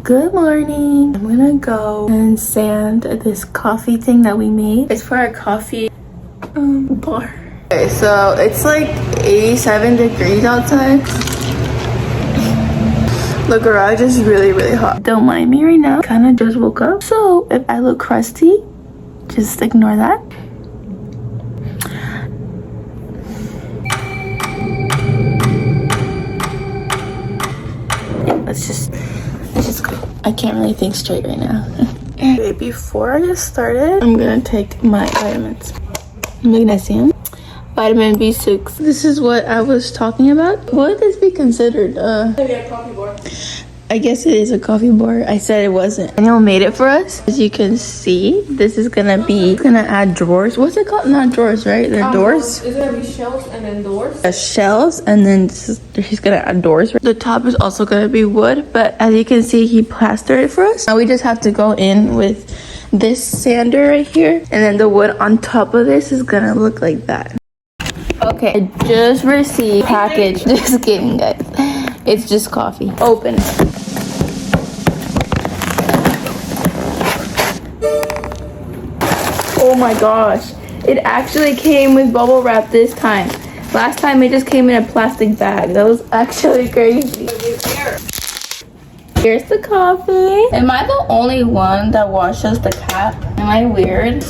Good morning. I'm gonna go and sand this coffee thing that we made. It's for our coffee bar. Okay, so it's like 87 degrees outside. The garage is really hot. Don't mind me right now. Kind of just woke up. So if I look crusty, just ignore that. Yeah, let's just go. I can't really think straight right now. Okay, before I get started, I'm gonna take my vitamins. Magnesium, vitamin B6. This is what I was talking about. Would this be considered maybe a coffee bar? I guess it is a coffee bar. I said it wasn't. Daniel made it for us. As you can see, this is gonna add drawers. What's it called? Not drawers, right? They're doors. It's gonna be shelves and then doors. Shelves, and then he's gonna add doors. The top is also gonna be wood, but as you can see, he plastered it for us. Now we just have to go in with this sander right here, and then the wood on top of this is gonna look like that. Okay, I just received package. Just kidding, guys. It's just coffee. Open it. Oh my gosh. It actually came with bubble wrap this time. Last time it just came in a plastic bag. That was actually crazy. Here's the coffee. Am I the only one that washes the cap? Am I weird?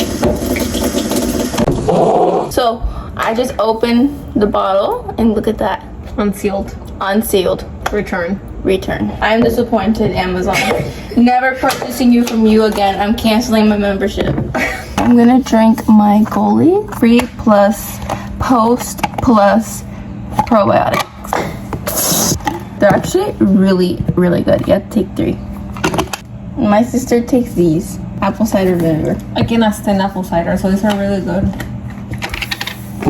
So I just opened the bottle and look at that. Unsealed. Unsealed. Return. I'm disappointed, Amazon. Never purchasing from you again. I'm canceling my membership. I'm gonna drink my Goli Free Plus Post Plus Probiotics. They're actually really good. You have to take 3. My sister takes these. Apple cider vinegar. I cannot stand apple cider, so these are really good.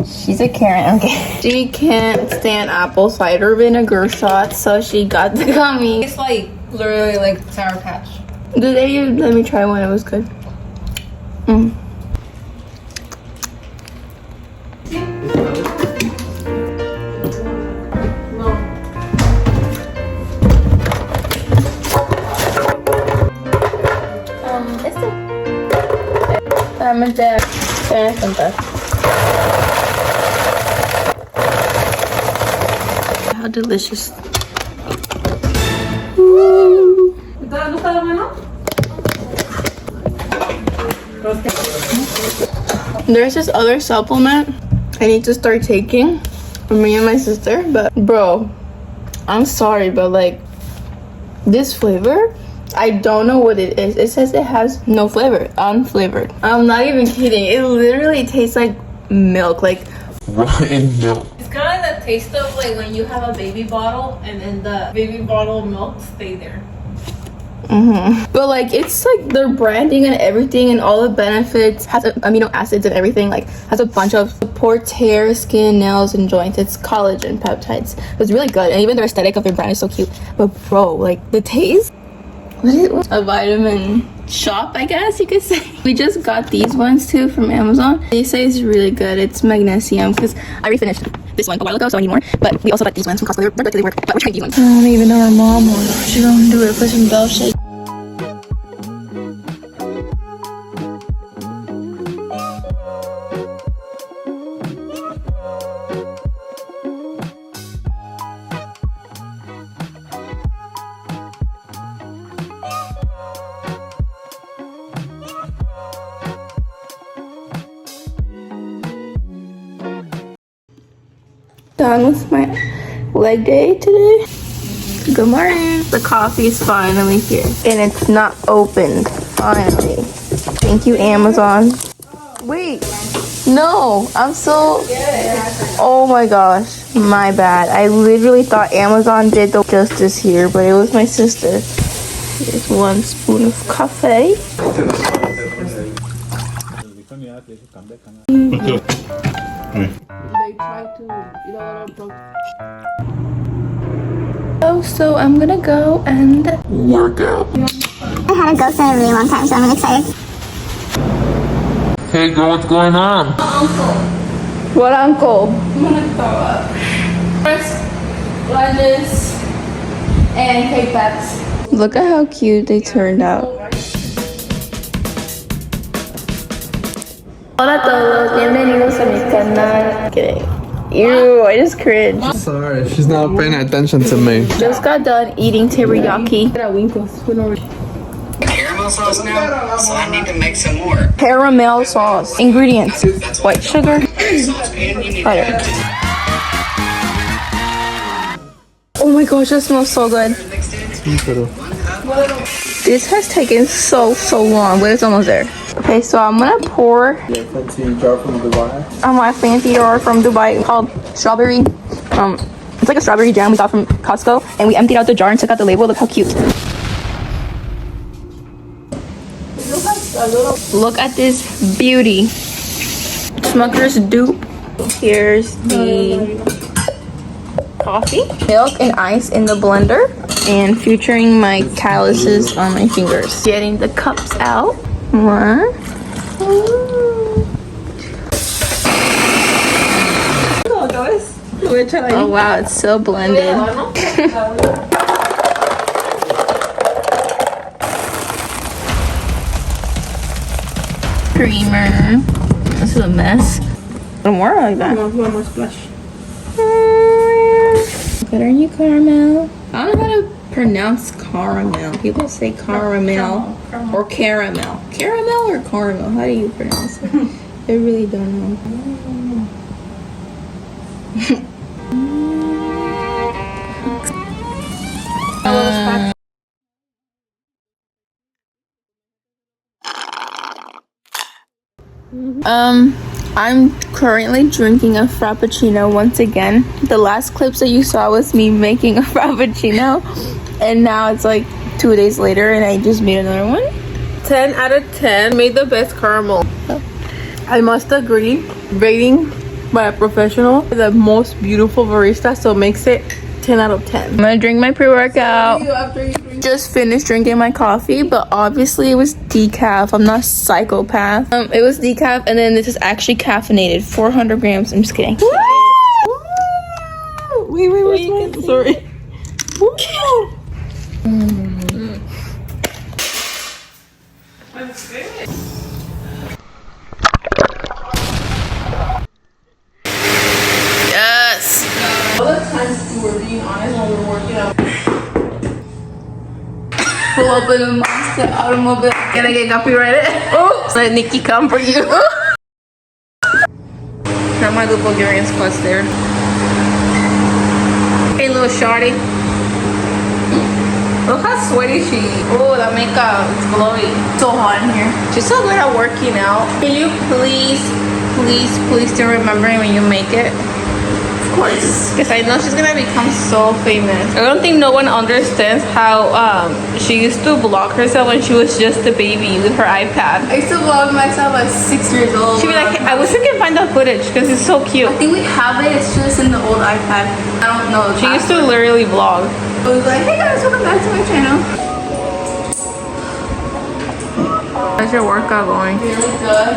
She's a Karen, okay. She can't stand apple cider vinegar shots, so she got the gummy. It's like literally like Sour Patch. Did they let me try one? It was good. How delicious. There's this other supplement I need to start taking for me and my sister, but bro, I'm sorry, but like this flavor, I don't know what it is. It says it has no flavor, unflavored. I'm not even kidding. It literally tastes like milk, like rotten milk. It's kind of the taste of like when you have a baby bottle and then the baby bottle milk stay there. But like it's like their branding and everything and all the benefits, has amino acids and everything, like has a bunch of supports hair, skin, nails, and joints. It's collagen peptides. It's really good, and even their aesthetic of their brand is so cute. But bro, like the taste, what is a vitamin shop, I guess you could say. We just got these ones too from Amazon. They say it's really good. It's magnesium, because I refinished this one a while ago, so I need more. But we also got these ones from Costco. They're good, they work, but we're trying these ones. I don't even know our mom or she gonna do it for some bullshit. Done with my leg day today. Good morning. The coffee is finally here and it's not opened. Finally. Thank you, Amazon. Wait, no, I'm so, oh my gosh, my bad. I literally thought Amazon did the justice here, but it was my sister. Here's 1 spoon of coffee. So I'm gonna go and work out. I haven't ghosted in a really long time, so I'm really excited. Hey girl, what's going on? Uncle. What uncle? I'm gonna throw up. First, lunges and cake pops. Look at how cute they turned out. Hola a todos, bienvenidos a mi canal. Kidding. Ew, I just cringed. Sorry, she's not paying attention to me. Just got done eating teriyaki. Caramel sauce now, so I need to make some more. Caramel sauce. Ingredients: white sugar, butter. Oh my gosh, that smells so good. This has taken so long, but it's almost there. Okay, so I'm gonna pour Fancy jar from Dubai. on my fancy jar from Dubai called strawberry. It's like a strawberry jam we got from Costco, and we emptied out the jar and took out the label. Look how cute. Look at this beauty. Smucker's dupe. Here's the coffee, milk and ice in the blender, and featuring my calluses on my fingers. Getting the cups out. One. Oh wow, it's so blended. Creamer. This is a mess. Don't worry like that. One more splash. Better you caramel. I don't know how to pronounce caramel. People say caramel or caramel. Caramel or caramel? How do you pronounce it? I really don't know. I'm currently drinking a frappuccino once again. The last clips that you saw was me making a frappuccino, and now it's like 2 days later and I just made another one. 10 out of 10. Made the best caramel. I must agree, rating by a professional, the most beautiful barista, so makes it 10 out of 10. I'm gonna drink my pre-workout. Just finished drinking my coffee, but obviously it was decaf. I'm not a psychopath. It was decaf, and then this is actually caffeinated. 400 grams. I'm just kidding. Wait, sorry. Yes. All the times we were being honest when we were working out. Pull up in a monster automobile. Can I get copyrighted? Oops. Let Nikki come for you. Not my little Bulgarian squats there. Hey, little shorty. Look how sweaty she is. Oh, that makeup is glowy. So hot in here. She's so good at working out. Can you please still remember when you make it? Of course. Because I know she's gonna become so famous. I don't think no one understands how she used to vlog herself when she was just a baby with her iPad. I used to vlog myself at 6 years old. She'd be like, hey, I wish we can find that footage because it's so cute. I think we have it. It's just in the old iPad. I don't know. She used to literally vlog. I was like, hey guys, welcome back to my channel. How's your workout going? Really good.